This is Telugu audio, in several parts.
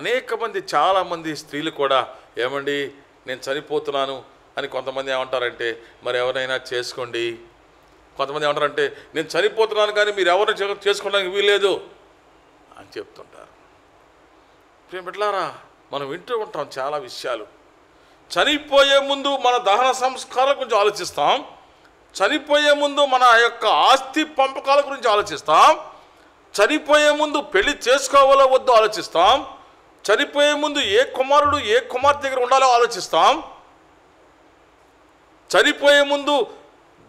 అనేక మంది చాలామంది స్త్రీలు కూడా ఏమండి నేను చనిపోతున్నాను అని కొంతమంది ఏమంటారంటే మరి ఎవరైనా చేసుకోండి. కొంతమంది ఏమంటారంటే నేను చనిపోతున్నాను కానీ మీరు ఎవరైనా చేసుకోవడానికి వీల్లేదు అని చెప్తుంటారు. ప్రియ బిడ్డలారా, మనం వింటూ ఉంటాం చాలా విషయాలు. చనిపోయే ముందు మన దహన సంస్కారాల గురించి ఆలోచిస్తాం, చనిపోయే ముందు మన యొక్క ఆస్తి పంపకాల గురించి ఆలోచిస్తాం, చనిపోయే ముందు పెళ్లి చేసుకోవాలో వద్దో ఆలోచిస్తాం, చనిపోయే ముందు ఏ కుమారుడు ఏ కుమార్తె దగ్గర ఉండాలో ఆలోచిస్తాం, చనిపోయే ముందు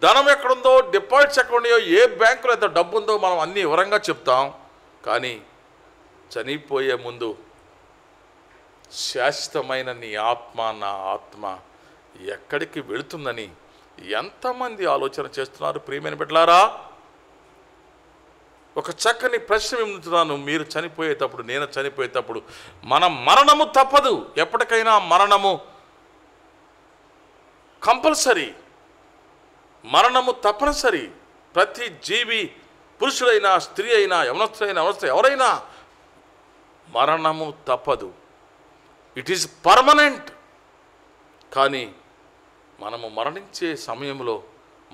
ధనం ఎక్కడుందో, డిపాజిట్స్ ఎక్కడ ఉన్నాయో, ఏ బ్యాంకులో ఎంత డబ్బు ఉందో మనం అన్ని వివరంగా చెప్తాం. కానీ చనిపోయే ముందు శాశ్వతమైన నీ ఆత్మ, నా ఆత్మ ఎక్కడికి వెళుతుందని ఎంతమంది ఆలోచన చేస్తున్నారు? ప్రియమైన బిడ్డలారా, ఒక చక్కని ప్రశ్న వింటున్నాను. మీరు చనిపోయేటప్పుడు, నేను చనిపోయేటప్పుడు మన మరణము తప్పదు. ఎప్పటికైనా మరణము కంపల్సరీ, మరణము తప్పనిసరి. ప్రతి జీవి, పురుషుడైనా స్త్రీ అయినా యవనస్తులైనా ఎవరైనా మరణము తప్పదు. It is permanent. కానీ మనము మరణించే సమయంలో,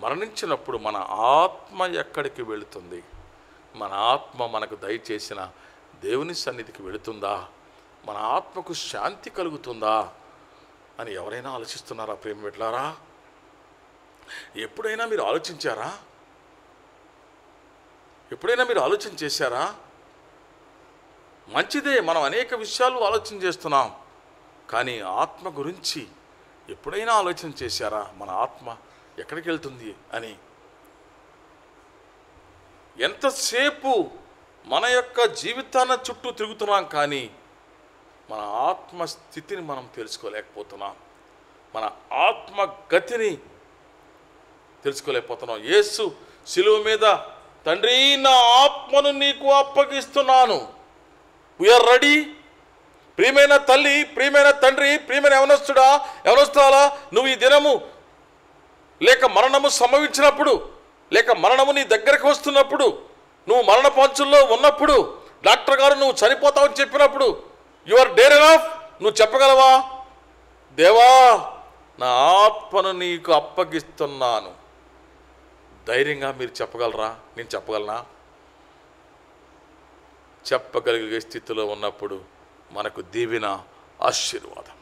మరణించినప్పుడు మన ఆత్మ ఎక్కడికి వెళుతుంది? మన ఆత్మ మనకు దయచేసిన దేవుని సన్నిధికి వెళుతుందా? మన ఆత్మకు శాంతి కలుగుతుందా అని ఎవరైనా ఆలోచిస్తున్నారా? ప్రేమ బిడ్డలారా, ఎప్పుడైనా మీరు ఆలోచించారా? ఎప్పుడైనా మీరు ఆలోచన చేశారా? మంచిదే, మనం అనేక విషయాలు ఆలోచన చేస్తున్నాం, కానీ ఆత్మ గురించి ఎప్పుడైనా ఆలోచన చేశారా? మన ఆత్మ ఎక్కడికి వెళ్తుంది అని. ఎంతసేపు మన యొక్క జీవితాన్ని చుట్టూ తిరుగుతున్నాం, కానీ మన ఆత్మ స్థితిని మనం తెలుసుకోలేకపోతున్నాం, మన ఆత్మ గతిని తెలుసుకోలేకపోతున్నాం. యేసు శిలువ మీద తండ్రి నా ఆత్మను నీకు అప్పగిస్తున్నాను, వీఆర్ రెడీ. ప్రియమైన తల్లి, ప్రియమైన తండ్రి, ప్రియమైన యవనస్తుడా, నువ్వు ఈ దినము లేక మరణము సంభవించినప్పుడు, లేక మరణము నీ దగ్గరకు వస్తున్నప్పుడు, నువ్వు మరణ పంచుల్లో ఉన్నప్పుడు, డాక్టర్ గారు నువ్వు చనిపోతావని చెప్పినప్పుడు, యు ఆర్ డేర్ ఎనఫ్, నువ్వు చెప్పగలవా? దేవా నా ఆత్మను నీకు అప్పగిస్తున్నాను. ధైర్యంగా మీరు చెప్పగలరా? నేను చెప్పగలనా? చెప్పగలిగే స్థితిలో ఉన్నప్పుడు మనకు దీవెన, ఆశీర్వాదం.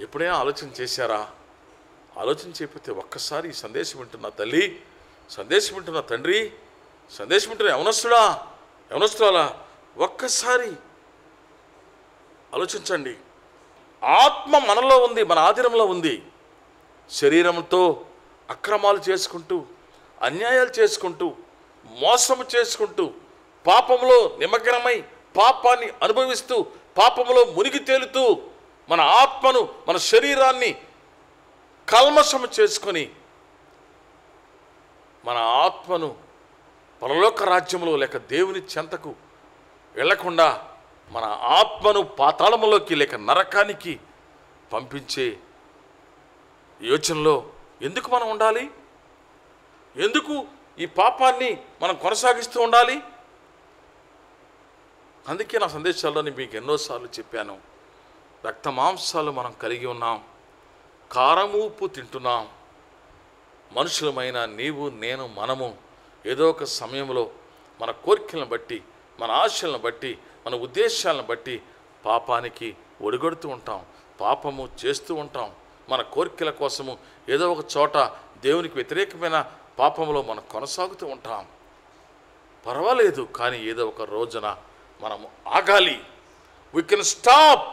ఎప్పుడైనా ఆలోచన చేశారా? ఆలోచన చేయకపోతే ఒక్కసారి ఈ సందేశం వింటున్న తల్లి, సందేశం వింటున్న తండ్రి, సందేశం వింటున్న యవనస్తురాలా, ఒక్కసారి ఆలోచించండి. ఆత్మ మనలో ఉంది, మన ఆధీనంలో ఉంది. శరీరంతో అక్రమాలు చేసుకుంటూ, అన్యాయాలు చేసుకుంటూ, మోసము చేసుకుంటూ, పాపంలో నిమగ్నమై పాపాన్ని అనుభవిస్తూ, పాపంలో మునిగి తేలుతూ, మన ఆత్మను, మన శరీరాన్ని కల్మషము చేసుకొని మన ఆత్మను పరలోక రాజ్యంలో లేక దేవుని చెంతకు వెళ్లకుండా మన ఆత్మను పాతాళములోకి లేక నరకానికి పంపించే యోచనలో ఎందుకు మనం ఉండాలి? ఎందుకు ఈ పాపాన్ని మనం కొనసాగిస్తూ ఉండాలి? అందుకే నా సందేశాల్లో మీకు ఎన్నోసార్లు చెప్పాను, రక్త మాంసాలు మనం కలిగి ఉన్నాం, కారము ఉప్పు తింటున్నాం. మనుషులమైన నీవు, నేను, మనము ఏదో ఒక సమయంలో మన కోరికలను బట్టి, మన ఆశలను బట్టి, మన ఉద్దేశాలను బట్టి పాపానికి ఒడిగొడుతూ ఉంటాం, పాపము చేస్తూ ఉంటాం. మన కోరికల కోసము ఏదో ఒక చోట దేవునికి వ్యతిరేకమైన పాపంలో మనం కొనసాగుతూ ఉంటాం. పర్వాలేదు, కానీ ఏదో ఒక రోజున మనము ఆగాలి. We can stop.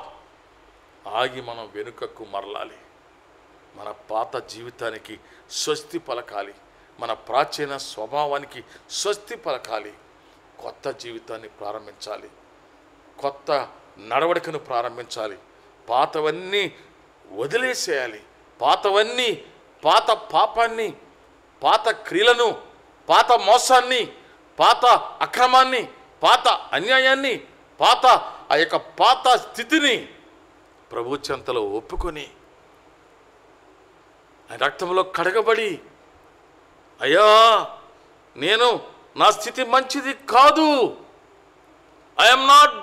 ఆగి మనం వెనుకకు మరలాలి. మన పాత జీవితానికి స్వస్తి పలకాలి, మన ప్రాచీన స్వభావానికి స్వస్తి పలకాలి. కొత్త జీవితాన్ని ప్రారంభించాలి, కొత్త నడవడికను ప్రారంభించాలి. పాతవన్నీ వదిలేసేయాలి. పాత పాపాన్ని, పాత క్రియలను, పాత మోసాన్ని, పాత అక్రమాన్ని, పాత అన్యాయాన్ని, ఆ యొక్క పాత స్థితిని ప్రభు చెంతలో ఒప్పుకొని ఆయన రక్తంలో కడగబడి, అయ్యా నేను నా స్థితి మంచిది కాదు, ఐ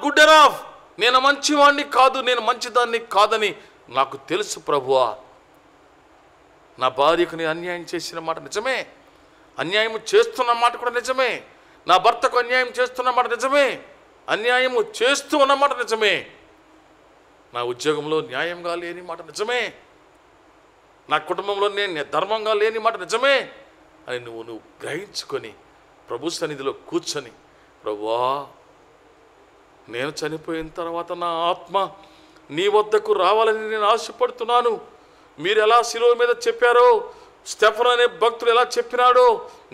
గుడ్ ఎనఫ్, నేను మంచివాడిని కాదు, నేను మంచిదాన్ని కాదని నాకు తెలుసు ప్రభువా. నా భార్యకు నేను అన్యాయం చేసిన మాట నిజమే, అన్యాయం చేస్తున్న మాట కూడా నిజమే, నా భర్తకు అన్యాయం చేస్తున్న మాట నిజమే, అన్యాయము చేస్తూ ఉన్నమాట నిజమే, నా ఉద్యోగంలో న్యాయంగా లేని మాట నిజమే, నా కుటుంబంలో నేను ధర్మంగా లేని మాట నిజమే అని నువ్వు గ్రహించుకొని ప్రభు సన్నిధిలో కూర్చొని, ప్రభువా నేను చనిపోయిన తర్వాత నా ఆత్మ నీ వద్దకు రావాలని నేను ఆశపడుతున్నాను. మీరు ఎలా శిలువ మీద చెప్పారో, స్టెఫను అనే భక్తుడు ఎలా చెప్పినాడో,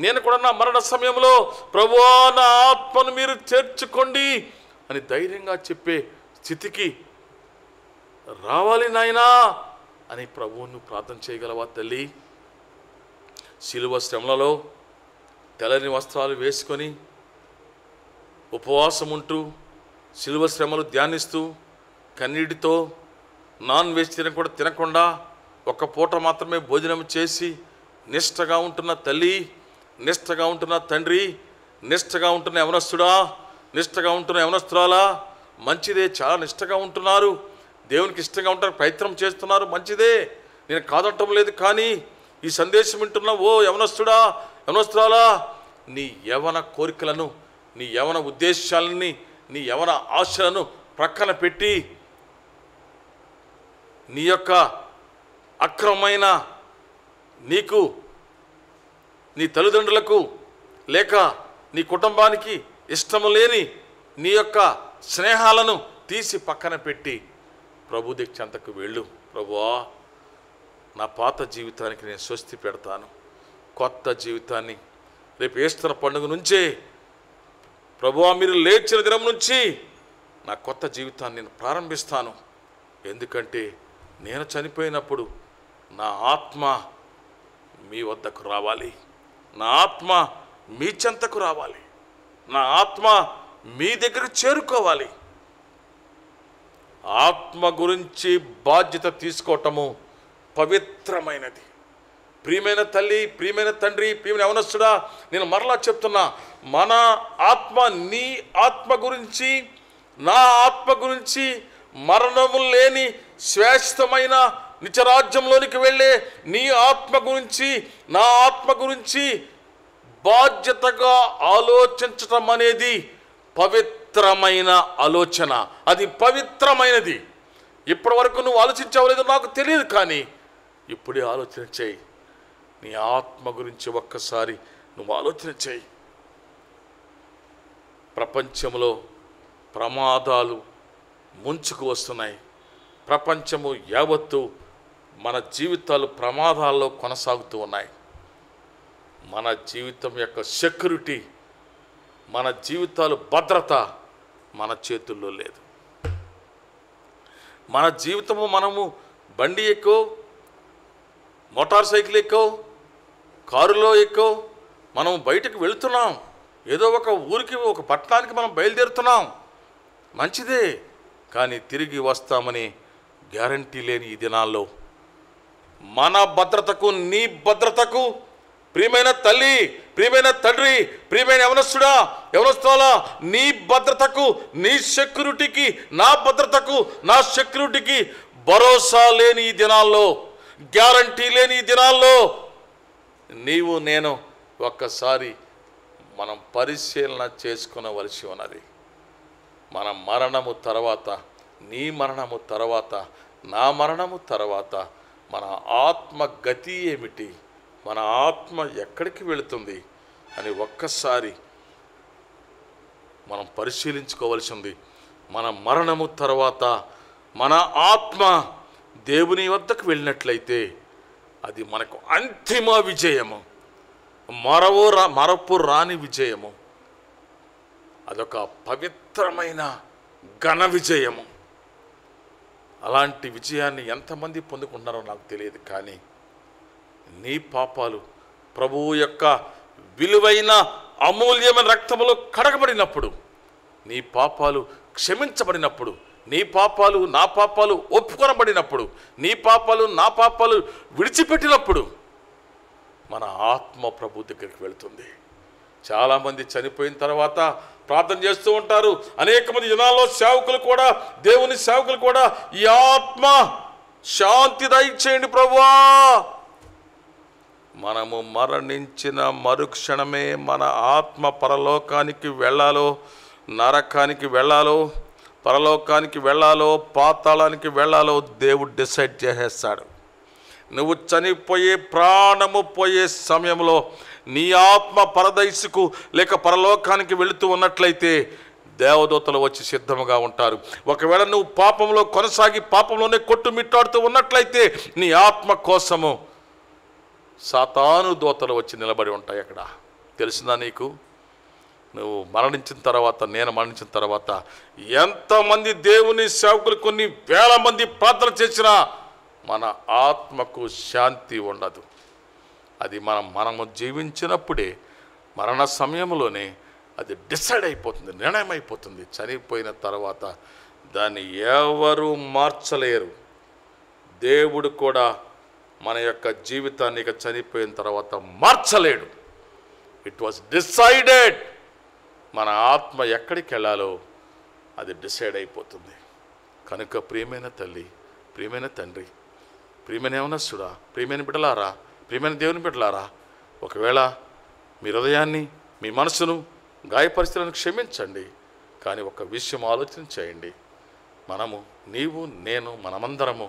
నేను కూడా నా మరణ సమయంలో ప్రభువా నా ఆత్మను మీరు చేర్చుకోండి అని ధైర్యంగా చెప్పే స్థితికి రావాలి నాయనా అని ప్రభువును ప్రార్థన చేయగలవా తల్లి? శిలువ శ్రమలలో తెల్లని వస్త్రాలు వేసుకొని ఉపవాసం ఉంటూ శిలువ శ్రమలు ధ్యానిస్తూ కన్నీటితో నాన్ వెజిటేరియన్ కూడా తినకుండా ఒక్క పూట మాత్రమే భోజనం చేసి నిష్టగా ఉంటున్న తల్లి, నిష్టగా ఉంటున్న తండ్రి, నిష్టగా ఉంటున్న యవనస్తుడా, నిష్టగా ఉంటున్న యవనస్తురాలా, మంచిదే, చాలా నిష్టగా ఉంటున్నారు, దేవునికి ఇష్టంగా ఉండడానికి ప్రయత్నం చేస్తున్నారు, మంచిదే, నేను కాదనటం లేదు. కానీ ఈ సందేశం వింటున్న ఓ యవనస్తుడా, యవనస్తురాలా, నీ యవన కోరికలను, నీ యవన ఉద్దేశాలని, నీ యవన ఆశలను ప్రక్కన పెట్టి నీ యొక్క అక్రమమైన నీకు, నీ తల్లిదండ్రులకు లేక నీ కుటుంబానికి ఇష్టము లేని నీ యొక్క స్నేహాలను తీసి పక్కన పెట్టి ప్రభు చెంతకు వెళ్ళు. ప్రభువా నా పాత జీవితానికి నేను స్వస్తి పెడతాను, కొత్త జీవితాన్ని రేపు ఈస్టర్ పండుగ నుంచే ప్రభువా మీరు లేచిన దినం నుంచి నా కొత్త జీవితాన్ని నేను ప్రారంభిస్తాను. ఎందుకంటే నేను చనిపోయినప్పుడు నా ఆత్మ మీ వద్దకు రావాలి, నా ఆత్మ మీ చెంతకు రావాలి, నా ఆత్మ మీ దగ్గరకు చేరుకోవాలి. ఆత్మ గురించి బాధ్యత తీసుకోవటము పవిత్రమైనది. ప్రియమైన తల్లి, ప్రియమైన తండ్రి, ప్రియమైన యవనస్తుడా, నేను మరలా చెప్తున్నా, మన ఆత్మ నీ ఆత్మ గురించి, నా ఆత్మ గురించి, మరణము లేని శ్రేష్టమైన నిత్యరాజ్యంలోనికి వెళ్ళే నీ ఆత్మ గురించి, నా ఆత్మ గురించి బాధ్యతగా ఆలోచించటం అనేది పవిత్రమైన ఆలోచన. అది పవిత్రమైనది. ఇప్పటి వరకు నువ్వు ఆలోచించవలేదో నాకు తెలియదు, కానీ ఇప్పుడే ఆలోచన చేయి. నీ ఆత్మ గురించి ఒక్కసారి నువ్వు ఆలోచన చేయి. ప్రపంచంలో ప్రమాదాలు ముంచుకు వస్తున్నాయి. ప్రపంచము యావత్తు మన జీవితాలు ప్రమాదాల్లో కొనసాగుతూ ఉన్నాయి. మన జీవితం యొక్క సెక్యూరిటీ, మన జీవితాలు భద్రత మన చేతుల్లో లేదు. మన జీవితము, మనము బండి ఎక్కువ, మోటార్ సైకిల్ ఎక్కువ, కారులో ఎక్కువ, మనం బయటకు వెళుతున్నాం, ఏదో ఒక ఊరికి, ఒక పట్టణానికి మనం బయలుదేరుతున్నాం, మంచిదే. కానీ తిరిగి వస్తామని గ్యారంటీ లేని ఈ దినాల్లో మన భద్రతకు, నీ భద్రతకు, ప్రియమైన తల్లి, ప్రియమైన తండ్రి, ప్రియమైన యవనస్తుడా, యవనస్తురాలా, నీ భద్రతకు, నీ సెక్యూరిటీకి, నా భద్రతకు, నా సెక్యూరిటీకి భరోసా లేని ఈ దినాల్లో, గ్యారంటీ లేని ఈ దినాల్లో నీవు నేను ఒక్కసారి మనం పరిశీలన చేసుకునవలసి ఉన్నది. మన మరణము తర్వాత, నీ మరణము తర్వాత, నా మరణము తర్వాత మన ఆత్మ గతి ఏమిటి, మన ఆత్మ ఎక్కడికి వెళుతుంది అని ఒక్కసారి మనం పరిశీలించుకోవాల్సింది. మన మరణము తర్వాత మన ఆత్మ దేవుని వద్దకు వెళ్ళినట్లయితే అది మనకు అంతిమ విజయము, మరపు రాని విజయము. అదొక పవిత్రమైన ఘన విజయము. అలాంటి విజయాన్ని ఎంతమంది పొందుకుంటున్నారో నాకు తెలియదు, కానీ నీ పాపాలు ప్రభువు యొక్క విలువైన అమూల్యమైన రక్తములో కడగబడినప్పుడు, నీ పాపాలు క్షమించబడినప్పుడు, నీ పాపాలు నా పాపాలు ఒప్పుకొనబడినప్పుడు, నీ పాపాలు నా పాపాలు విడిచిపెట్టినప్పుడు మన ఆత్మ ప్రభు దగ్గరికి వెళుతుంది. చాలామంది చనిపోయిన తర్వాత ప్రార్థన చేస్తూ ఉంటారు. అనేక మంది జనాల్లో సేవకులు కూడా, దేవుని సేవకులు కూడా, ఈ ఆత్మ శాంతి దయచేయండి ప్రభువా. మనము మరణించిన మరుక్షణమే మన ఆత్మ పరలోకానికి వెళ్ళాలో, నరకానికి వెళ్ళాలో, పరలోకానికి వెళ్ళాలో, పాతాళానికి వెళ్ళాలో దేవుడు డిసైడ్ చేసేస్తాడు. నువ్వు చనిపోయే, ప్రాణము పోయే సమయంలో నీ ఆత్మ పరదైసుకు లేక పరలోకానికి వెళుతూ ఉన్నట్లయితే దేవదూతలు వచ్చి సిద్ధముగా ఉంటారు. ఒకవేళ నువ్వు పాపంలో కొనసాగి పాపంలోనే కొట్టుమిట్టాడుతూ ఉన్నట్లయితే నీ ఆత్మ కోసము సాతాను దూతలు వచ్చి నిలబడి ఉంటాయి. అక్కడ తెలిసిందా నీకు? నువ్వు మరణించిన తర్వాత, నేను మరణించిన తర్వాత ఎంతమంది దేవుని సేవకులు కొన్ని వేల మంది ప్రార్థన చేసినా మన ఆత్మకు శాంతి ఉండదు. అది మనము జీవించినప్పుడే, మరణ సమయంలోనే అది డిసైడ్ అయిపోతుంది, నిర్ణయం అయిపోతుంది. చనిపోయిన తర్వాత దాన్ని ఎవరు మార్చలేరు. దేవుడు కూడా మన యొక్క జీవితాన్ని ఇక చనిపోయిన తర్వాత మార్చలేడు. It was decided. మన ఆత్మ ఎక్కడికి వెళ్ళాలో అది డిసైడ్ అయిపోతుంది. కనుక ప్రియమైన తల్లి, ప్రియమైన తండ్రి, ప్రియమైన యవనస్తుడా, ప్రియమైన బిడ్డలారా, ప్రియమైన దేవుని బిడ్డలారా, ఒకవేళ మీ హృదయాన్ని, మీ మనసును గాయపరిస్థితులను క్షమించండి. కానీ ఒక విషయం ఆలోచన చేయండి. మనము, నీవు, నేను, మనమందరము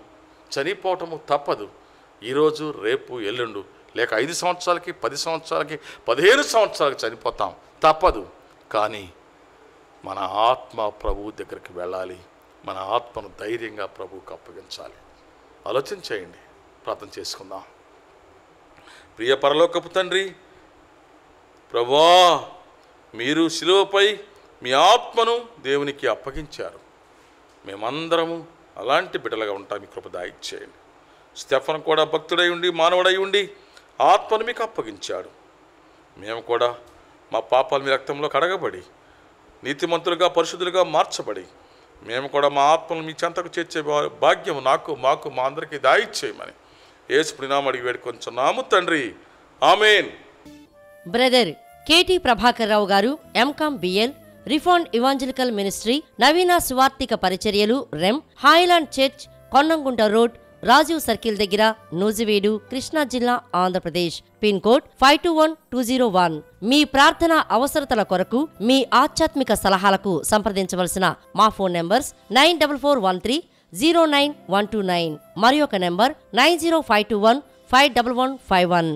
చనిపోవటము తప్పదు. ఈరోజు, రేపు, ఎల్లుండు, లేక 5 సంవత్సరాలకి, 10 సంవత్సరాలకి, 15 సంవత్సరాలకి చనిపోతాం, తప్పదు. కానీ మన ఆత్మ ప్రభువు దగ్గరికి వెళ్ళాలి. మన ఆత్మను ధైర్యంగా ప్రభువుకు అప్పగించాలి. ఆలోచన చేయండి. ప్రార్థన చేసుకుందాం. ప్రియ పరలోకపు తండ్రి, ప్రభువా, మీరు శిలువపై మీ ఆత్మను దేవునికి అప్పగించారు. మేమందరము అలాంటి బిడ్డలుగా ఉంటాం. మీ కృప దయచేయండి. స్టెఫను కూడా భక్తుడై ఉండి, మానవుడై ఉండి ఆత్మను మీకు అప్పగించాడు. మేము కూడా మా పాపాలు మీ రక్తంలో కడగబడి నీతిమంతులుగా, పరిశుద్ధులుగా మార్చబడి మేము కూడా మా ఆత్మను మీ చెంతకు చేర్చే భాగ్యం మాకు మా అందరికీ దయచేయమని యేసు నామమున అడిగి వేడుకొంచున్నాము తండ్రి. Amen. Brother KT Prabhakar Rao గారు MCom BL, reformed evangelical ministry, నవీన సువార్తిక పరిచర్యలు, రెమ్, highland church, Konnangunta road, Rajiv circle దగ్గర, నూజివీడు, కృష్ణా జిల్లా, ఆంధ్రప్రదేశ్. Pin code 521201. మీ ప్రార్థన అవసరతల కొరకు, మీ ఆధ్యాత్మిక సలహాలకు సంప్రదించవలసిన మా ఫోన్ నంబర్స్ 9441309129 మరి ఒక నంబర్ 905215151.